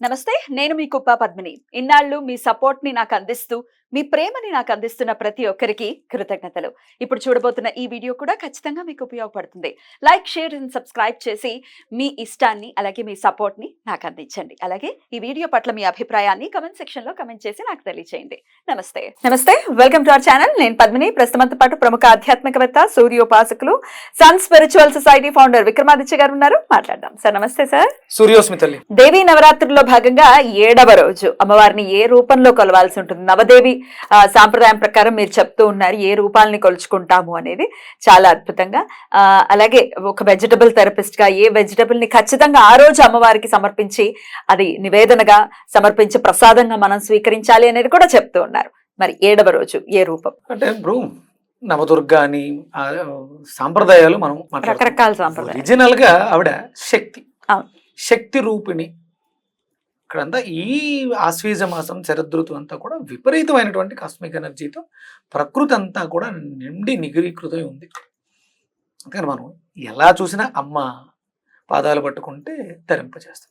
నమస్తే, నేను మీ కుప్ప పద్మిని. ఇన్నాళ్ళు మీ సపోర్ట్ ని నాకు అందిస్తూ, మీ ప్రేమని నాకు అందిస్తున్న ప్రతి ఒక్కరికి కృతజ్ఞతలు. ఇప్పుడు చూడబోతున్న ఈ వీడియో కూడా ఖచ్చితంగా మీకు ఉపయోగపడుతుంది. లైక్, షేర్ అండ్ సబ్స్క్రైబ్ చేసి మీ ఇష్టాన్ని అలాగే మీ సపోర్ట్ ని నాకు అందించండి. అలాగే ఈ వీడియో పట్ల మీ అభిప్రాయాన్ని కమెంట్ సెక్షన్ లో కమెంట్ చేసి నాకు తెలియజేయండి. నమస్తే, వెల్కమ్ టు అవర్ ఛానల్. నేను పద్మిని. ప్రస్తుతంతో పాటు ప్రముఖ ఆధ్యాత్మికవేత్త, సూర్యోపాసకులు, sun spiritual society founder Vikramaditya garu ఉన్నారు. మాట్లాడదాం. సార్ నమస్తే. సార్ సూర్యోస్మి తల్లి. దేవీ నవరాత్రుల్లో భాగంగా 7వ రోజు అమ్మవారిని ఏ రూపంలో కొలవాల్సి ఉంటుంది? నవదేవి సాంప్రదాయం ప్రకారం మీరు చెప్తూ ఉన్నారు ఏ రూపాలని కొలుచుకుంటాము అనేది చాలా అద్భుతంగా. అలాగే ఒక వెజిటబుల్ థెరపిస్ట్ గా ఏ వెజిటబుల్ ని ఖచ్చితంగా ఆ రోజు అమ్మవారికి సమర్పించి అది నివేదనగా సమర్పించి ప్రసాదంగా మనం స్వీకరించాలి అనేది కూడా చెప్తూ ఉన్నారు. మరి 7వ రోజు ఏ రూపం అంటే ఇప్పుడు నవదుర్గ అని సాంప్రదాయాలు మనం రకరకాల సాంప్రదాయాలు. ఒరిజినల్ గా ఆవిడ శక్తి, అవును, శక్తి రూపిణి. ఇక్కడంతా ఈ ఆశ్వీజ మాసం శరదృతు అంతా కూడా విపరీతమైనటువంటి కాస్మిక్ ఎనర్జీతో ప్రకృతి అంతా కూడా నిండి నిగిరీకృతమై ఉంది. అందుకని మనం ఎలా చూసినా అమ్మ పాదాలు పట్టుకుంటే తరింపజేస్తాం.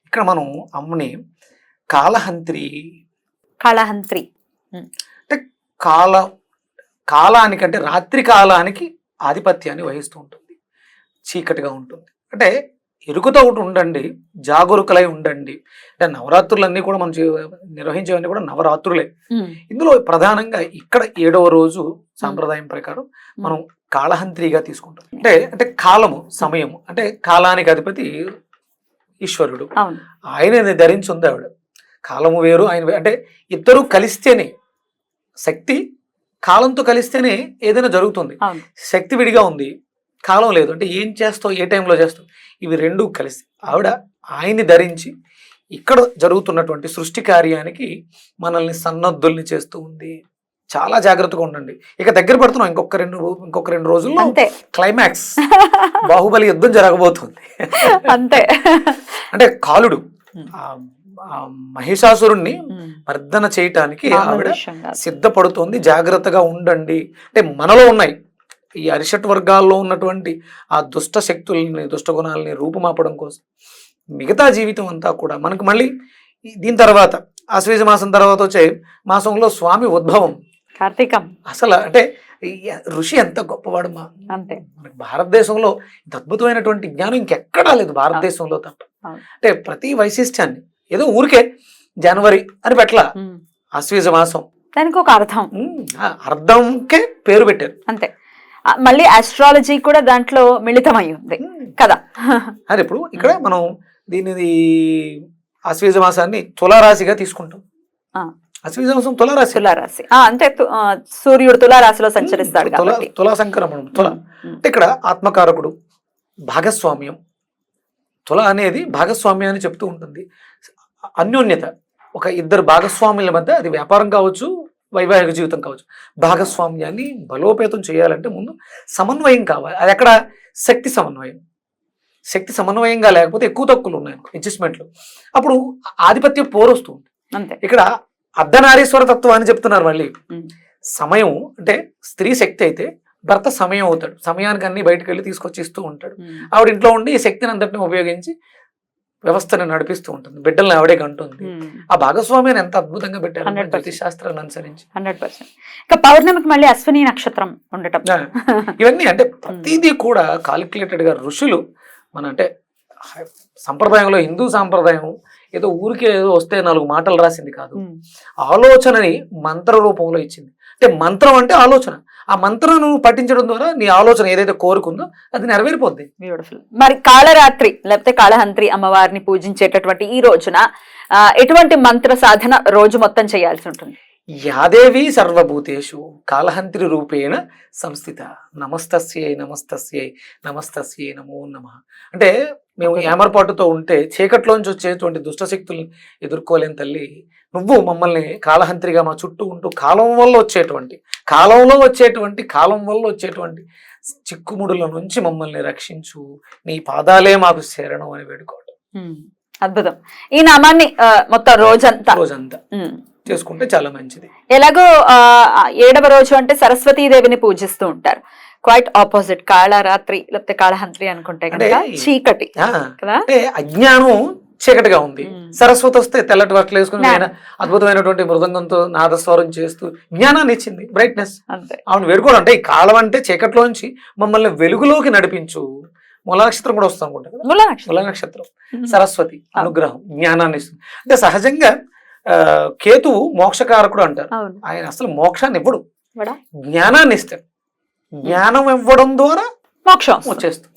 ఇక్కడ మనం అమ్మని కాళహంత్రి అంటే కాలానికంటే రాత్రి కాలానికి ఆధిపత్యాన్ని వహిస్తూ ఉంటుంది. చీకటిగా ఉంటుంది అంటే ఎరుకుతో ఒకటి ఉండండి, జాగరూకులై ఉండండి. అంటే నవరాత్రులన్నీ కూడా మనం నిర్వహించేవన్నీ కూడా నవరాత్రులే. ఇందులో ప్రధానంగా ఇక్కడ 7వ రోజు సాంప్రదాయం ప్రకారం మనం కాళహంత్రిగా తీసుకుంటాం. అంటే కాలము, సమయము, అంటే కాలానికి అధిపతి ఈశ్వరుడు. ఆయన ధరించి ఉంది ఆవిడ. కాలము వేరు, ఆయన అంటే ఇద్దరు కలిస్తేనే శక్తి, కాలంతో కలిస్తేనే ఏదైనా జరుగుతుంది. శక్తి విడిగా ఉంది, కాలం లేదు. అంటే ఏం చేస్తావు, ఏ టైంలో చేస్తావు, ఇవి రెండూ కలిసి ఆవిడ ఆయన్ని ధరించి ఇక్కడ జరుగుతున్నటువంటి సృష్టి కార్యానికి మనల్ని సన్నద్ధుల్ని చేస్తూ ఉంది. చాలా జాగ్రత్తగా ఉండండి. ఇక దగ్గర పడుతున్నాం. ఇంకొక రెండు రోజుల్లో క్లైమాక్స్ బాహుబలి యుద్ధం జరగబోతుంది. అంతే. అంటే కాలుడు మహిషాసురుణ్ణి మర్దన చేయటానికి ఆవిడ సిద్ధపడుతోంది. జాగ్రత్తగా ఉండండి. అంటే మనలో ఉన్నాయి ఈ అరిషట్ వర్గాల్లో ఉన్నటువంటి ఆ దుష్ట శక్తుల్ని, దుష్ట గుణాలని రూపుమాపడం కోసం మిగతా జీవితం అంతా కూడా మనకు మళ్ళీ దీని తర్వాత ఆశ్వీజ మాసం తర్వాత వచ్చే మాసంలో స్వామి ఉద్భవం కార్తీకం. అసలు అంటే ఋషి ఎంత గొప్పవాడు మా అంతే. మనకి భారతదేశంలో ఇంత అద్భుతమైనటువంటి జ్ఞానం ఇంకెక్కడా లేదు భారతదేశంలో తప్ప. అంటే ప్రతి వైశిష్ట్యాన్ని ఏదో ఊరికే జనవరి అని పెట్టలా, ఆశ్వీజ మాసం దానికి ఒక అర్థంకే పేరు పెట్టారు. అంతే. మళ్ళీ ఆస్ట్రాలజీ కూడా దాంట్లో మిళితమై ఉంది కదా. అది ఇప్పుడు ఇక్కడ మనం దీనిది ఆశ్వీజ మాసాన్ని తులారాశిగా తీసుకుంటాం. ఆశ్వీజ మాసం తులారాశి అంటే సూర్యుడు తులారాశిలో సంచరిస్తాడు కాబట్టి తులా సంక్రమణం. తుల అంటే ఇక్కడ ఆత్మకారకుడు, భాగస్వామ్యం. తుల అనేది భాగస్వామ్యాన్ని చెప్తూ ఉంటుంది. అన్యోన్యత, ఒక ఇద్దరు భాగస్వాముల మధ్య, అది వ్యాపారం కావచ్చు, వైవాహిక జీవితం కావచ్చు, భాగస్వామ్యాన్ని బలోపేతం చేయాలంటే ముందు సమన్వయం కావాలి. అది ఎక్కడ? శక్తి సమన్వయం. శక్తి సమన్వయంగా లేకపోతే ఎక్కువ తక్కువలు ఉన్నాయి అడ్జస్ట్మెంట్లు, అప్పుడు ఆధిపత్యం పోరొస్తుంది. అంతే. ఇక్కడ అర్ధనారీశ్వర తత్వం అని చెప్తున్నారు. మళ్ళీ సమయం అంటే స్త్రీ శక్తి అయితే భర్త సమయం అవుతాడు. సమయానికి అన్ని బయటకు వెళ్ళి తీసుకొచ్చి ఇస్తూ ఉంటాడు. ఆవిడ ఇంట్లో ఉండి ఈ శక్తిని అంతటిని ఉపయోగించి వ్యవస్థను నడిపిస్తూ ఉంటుంది. బిడ్డల్ని ఆవిడే కంటుంది. ఆ భాగస్వామ్యాన్ని ఎంత అద్భుతంగా పెట్టారు ప్రతి శాస్త్రాన్ని అనుసరించి. 100%. ఇక పౌర్ణమికి మళ్ళీ అశ్విని నక్షత్రం ఉండటం, ఇవన్నీ అంటే ప్రతిదీ కూడా కాలిక్యులేటెడ్ గా ఋషులు మన అంటే సంప్రదాయంలో, హిందూ సాంప్రదాయం ఏదో ఊరికే ఏదో వస్తే 4 మాటలు రాసింది కాదు. ఆలోచనని మంత్ర రూపంలో ఇచ్చింది. అంటే మంత్రం అంటే ఆలోచన. ఆ మంత్రాన్ని పఠించడం ద్వారా నీ ఆలోచన ఏదైతే కోరుకుందో అది నెరవేరిపోద్ది. బ్యూటిఫుల్. మరి కాళరాత్రి లేకపోతే కాళహంత్రి అమ్మవారిని పూజించేటటువంటి ఈ రోజున ఎటువంటి మంత్ర సాధన రోజు మొత్తం చేయాల్సి ఉంటుంది? యాదేవి సర్వభూతేషు కాళహంత్రి రూపేణ సంస్థిత నమస్తస్యై నమస్తస్యై నమస్తస్యై నమో నమః. అంటే మేము ఏమర్పాటుతో ఉంటే చీకట్లోంచి వచ్చేటువంటి దుష్టశక్తుల్ని ఎదుర్కోలేని తల్లి, నువ్వు మమ్మల్ని కాళహంత్రిగా మా చుట్టూ ఉంటూ కాలం వల్ల వచ్చేటువంటి చిక్కుముడుల నుంచి మమ్మల్ని రక్షించు, నీ పాదాలే మాకు శరణం అని వేడుకోవడం. అద్భుతం. ఈ నామాన్ని మొత్తం రోజంతా చేసుకుంటే చాలా మంచిది. ఎలాగో 7వ రోజు అంటే సరస్వతీదేవిని పూజిస్తూ ఉంటారు. క్వైట్ ఆపోజిట్ కాళరాత్రి లేకపోతే కాళహంత్రి అనుకుంటే కనుక చీకటి కదా. అజ్ఞానం చీకటిగా ఉంది. మ్మ్. సరస్వతి వస్తే తెల్లటి బట్టలు వేసుకుని జ్ఞానం. ఆయన అద్భుతమైనటువంటి మృదంగంతో నాదస్వరం చేస్తూ జ్ఞానాన్ని ఇచ్చింది, బ్రైట్నెస్. అంతే. ఆవిడ వేడుకోవడం అంటే ఈ కాలం అంటే చీకట్లోంచి మమ్మల్ని వెలుగులోకి నడిపించు. మూల నక్షత్రం కూడా వస్తాం అనుకుంటా కదా, మూల నక్షత్రం. మూల నక్షత్రం సరస్వతి అనుగ్రహం జ్ఞానాన్ని ఇస్తుంది. అంటే సహజంగా కేతువు మోక్షకారకుడు అంటారు. అవును. ఆయన అసలు మోక్షాన్ని ఇవ్వడు, ఇవ్వడా? జ్ఞానాన్ని ఇస్తాడు. జ్ఞానం ఇవ్వడం ద్వారా మోక్షం వస్తుంది. వచ్చేస్తుంది.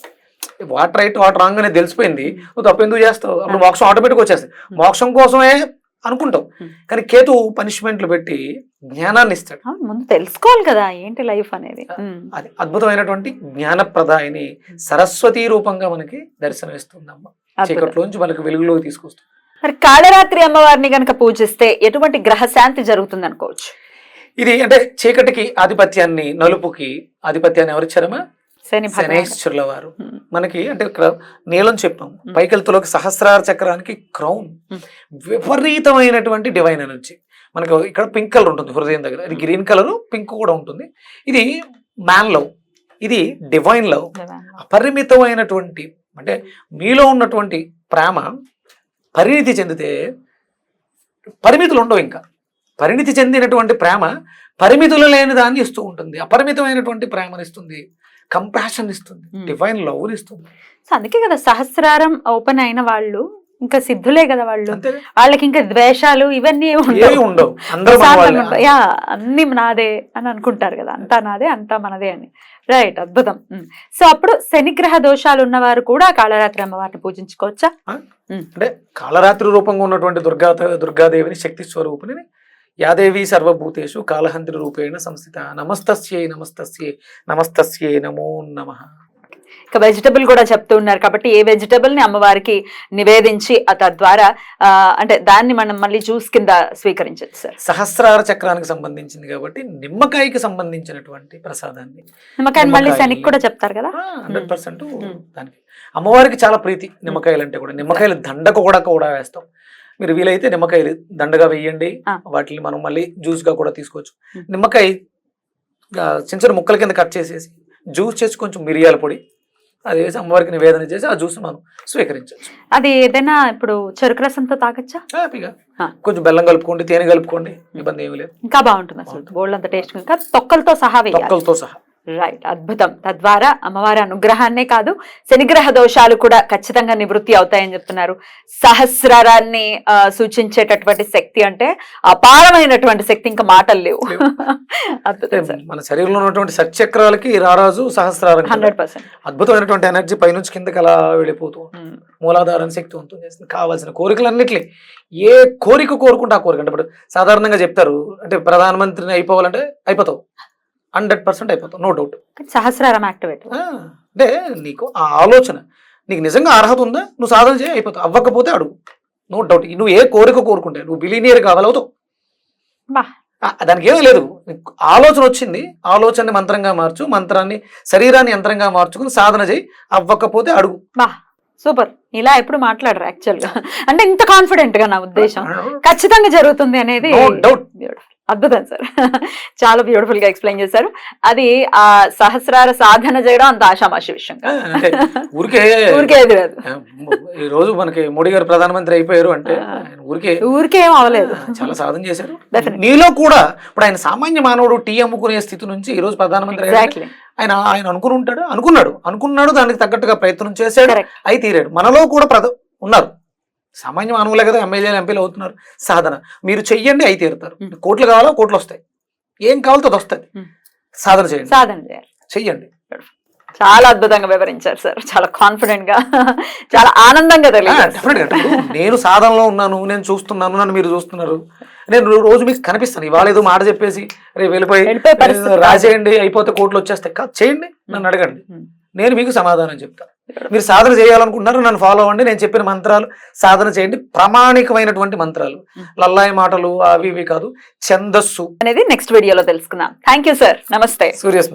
వాట్ రైట్ వాట్ రాంగ్ అనేది తెలిసిపోయింది, నువ్వు తప్పు ఎందుకు చేస్తావు, అప్పుడు మోక్షం ఆటోమేటిక్ వచ్చేస్తుంది. మోక్షం కోసమే అనుకుంటావు, కానీ కేతు పనిష్మెంట్లు పెట్టి జ్ఞానాన్ని ఇస్తాడు. అవును, ముందు తెలుసుకోవాలి కదా ఏంటి లైఫ్ అనేది. అది అద్భుతమైనటువంటి జ్ఞానప్రదాయిని సరస్వతి రూపంగా మనకి దర్శనమిస్తుందమ్మ. చీకట్లోంచి మనకి వెలుగులోకి తీసుకొస్తుంది. మరి కాళరాత్రి అమ్మవారిని గనక పూజిస్తే ఎటువంటి గ్రహ శాంతి జరుగుతుంది అనుకోవచ్చు? ఇది అంటే చీకటికి ఆధిపత్యాన్ని, నలుపుకి ఆధిపత్యాన్ని ఎవరిచ్చారమ్మా? శని భగవానుడు. శనేశ్వరుల వారు. మనకి అంటే ఇక్కడ నీలం చెప్పాం, పైకెళ్తులోకి సహస్రార చక్రానికి క్రౌన్, విపరీతమైనటువంటి డివైన్ ఎనర్జీ. మనకి ఇక్కడ పింక్ కలర్ ఉంటుంది హృదయం దగ్గర, ఇది గ్రీన్ కలర్, పింక్ కూడా ఉంటుంది. ఇది మ్యాన్ లవ్, ఇది డివైన్ లవ్. అపరిమితమైనటువంటి అంటే మీలో ఉన్నటువంటి ప్రేమ పరిణితి చెందితే పరిమితులు ఉండవు. ఇంకా పరిణితి చెందినటువంటి ప్రేమ పరిమితులు లేని దాన్ని ఇస్తూ ఉంటుంది, అపరిమితమైనటువంటి ప్రేమను ఇస్తుంది, కంపాషన్ ఇస్తుంది, డివైన్ లవ్ ఇస్తుంది. సో అందుకే కదా సహస్రారం ఓపెన్ అయిన వాళ్ళు ఇంకా సిద్ధులే కదా వాళ్ళు. అంతే, వాళ్ళకి ఇంకా ద్వేషాలు ఇవన్నీ ఏవి ఉండవు. అందరూ మన ప్రశాంతంగా వాళ్ళే. ఉంటారు. యా, అన్ని నాదే అని అనుకుంటారు కదా, అంతా నాదే అంతా మనదే అని. రైట్, అద్భుతం. సో అప్పుడు శనిగ్రహ దోషాలు ఉన్నవారు కూడా కాళరాత్రి అమ్మవారిని పూజించుకోవచ్చా? అంటే కాళరాత్రి రూపంగా ఉన్నటువంటి దుర్గాదేవిని, శక్తి స్వరూపిణి, యాదేవి సర్వభూతేషు కాళహంత్రి రూపేణ సంస్థిత, నమస్తస్యై నమస్తస్యై నమస్తస్యై నమో నమః. ఇక వెజిటబుల్ కూడా చెప్తూ ఉన్నారు కాబట్టి ఏ వెజిటబుల్ ని అమ్మవారికి నివేదించి తద్వారా అంటే దాన్ని మనం మళ్ళీ జ్యూస్ కింద స్వీకరించచ్చు సార్? సహస్రార చక్రానికి సంబంధించింది కాబట్టి నిమ్మకాయకి సంబంధించినటువంటి ప్రసాదాన్ని, నిమ్మకాయని మళ్ళీ శనికి కూడా చెప్తారు కదా. 100% దానికి అమ్మవారికి చాలా ప్రీతి నిమ్మకాయలు అంటే కూడా. నిమ్మకాయలు దండకు కూడా వేస్తాం. మీరు వీలైతే నిమ్మకాయలు దండగా వేయండి, వాటిని మనం మళ్ళీ జ్యూస్ గా కూడా తీసుకోవచ్చు. నిమ్మకాయ చిన్న చిన్న ముక్కల కింద కట్ చేసేసి జ్యూస్ చేసి కొంచెం మిరియాల పొడి అది వేసి అమ్మవారికి నివేదన చేసి ఆ జ్యూస్ మనం స్వీకరించవచ్చు. అది ఏదైనా ఇప్పుడు చెరుకు రసంతో తాగొచ్చా? హ్యాపీగా కొంచెం బెల్లం కలుపుకోండి, తేనె కలుపుకోండి, ఇబ్బంది ఏమి లేదు. ఇంకా బాగుంటుంది అసలు, బోల్డ్ అంత టేస్ట్. ఇంకా తొక్కలతో సహా వేయాలి. తొక్కలతో సహా. రైట్, అద్భుతం. తద్వారా అమ్మవారి అనుగ్రహాన్నే కాదు శనిగ్రహ దోషాలు కూడా ఖచ్చితంగా నివృత్తి అవుతాయని చెప్తున్నారు. సహస్రారాన్ని సూచించేటటువంటి శక్తి అంటే అపారమైనటువంటి శక్తి, ఇంకా మాటలు లేవు. అద్భుతం సార్. మన శరీరంలో ఉన్నటువంటి సచక్రాలకి రారాజు సహస్రారం 100%. అద్భుతమైనటువంటి ఎనర్జీ పైనుంచి కిందకి అలా వెళ్ళిపోతూ మూలాధారాన్ని శక్తివంతం చేస్తుంది. కావాల్సిన కోరికలన్నిటిని ఏ కోరిక కోరుకుంటే ఆ కోరిక. అంటే ఇప్పుడు సాధారణంగా చెప్తారు, అంటే ప్రధానమంత్రిని అయిపోవాలంటే అయిపోతావు, 100% అయిపోతావు, నో డౌట్. సహస్రారం యాక్టివేట్ అంటే నీకు ఆ ఆలోచన, నీకు నిజంగా అర్హత ఉందా, నువ్వు సాధన చేయి, అయిపోతావు. అవ్వకపోతే అడుగు, నో డౌట్. నువ్వు ఏ కోరిక కోరుకుంటే నువ్వు బిలీనియర్ కావాలవుతావు. దానికి ఏమీ లేదు, ఆలోచన వచ్చింది, ఆలోచనని మంత్రంగా మార్చు, మంత్రాన్ని శరీరాన్ని యంత్రంగా మార్చుకుని సాధన చేయి, అవ్వకపోతే అడుగు. సూపర్. ఇలా ఎప్పుడు మాట్లాడరు యాక్చువల్ గా, అంటే ఇంత కాన్ఫిడెంట్ గా. నా ఉద్దేశం ఖచ్చితంగా జరుగుతుంది అనేది. అద్భుతం సార్, చాలా బ్యూటిఫుల్ గా ఎక్స్ప్లెయిన్ చేశారు. అది ఆ సహస్రార సాధన చేయడం అంత ఆషామాషి విషయం ఊరికే ఎదురదు. ఈ రోజు మనకి మోడీ గారు ప్రధానమంత్రి అయిపోయారు అంటే ఊరికే ఏం అవ్వలేదు, చాలా సాధన చేశారు. నీలో కూడా ఇప్పుడు ఆయన సామాన్య మానవుడు టీ అమ్ముకునే స్థితి నుంచి ఈ రోజు ప్రధానమంత్రి ఆయన అనుకున్నాడు, దానికి తగ్గట్టుగా ప్రయత్నం చేశాడు, అయి తీరాడు. మనలో కూడా ఉన్నారు సామాన్య మానవులే కదా, ఎమ్మెల్యేలు ఎంపీలు అవుతున్నారు. సాధన మీరు చెయ్యండి, అయి తీరుతారు. కోట్లు కావాలో కోట్లు వస్తాయి, ఏం కావాలో అది వస్తుంది. సాధన చేయండి, చెయ్యండి. చాలా అద్భుతంగా వివరించారు సార్, చాలా కాన్ఫిడెంట్ గా, చాలా ఆనందంగా తెలియదు. నేను సాధనలో ఉన్నాను, నేను చూస్తున్నాను, నన్ను మీరు చూస్తున్నారు, నేను రోజు మీకు కనిపిస్తాను. ఇవాళ ఏదో మాట చెప్పేసి రేపు వెళ్ళిపోయి రాసేయండి అయిపోతే కోట్లు వచ్చేస్తాయి కాదు, చేయండి, నన్ను అడగండి, నేను మీకు సమాధానం చెప్తాను. మీరు సాధన చేయాలనుకుంటున్నారు, నన్ను ఫాలో అవ్వండి, నేను చెప్పిన మంత్రాలు సాధన చేయండి. ప్రామాణికమైనటువంటి మంత్రాలు, లల్లాయి మాటలు అవి ఇవి కాదు, ఛందస్సు అనేది నెక్స్ట్ వీడియోలో తెలుసుకుందాం. థ్యాంక్ యూ సార్, నమస్తే. సూర్యస్మిత.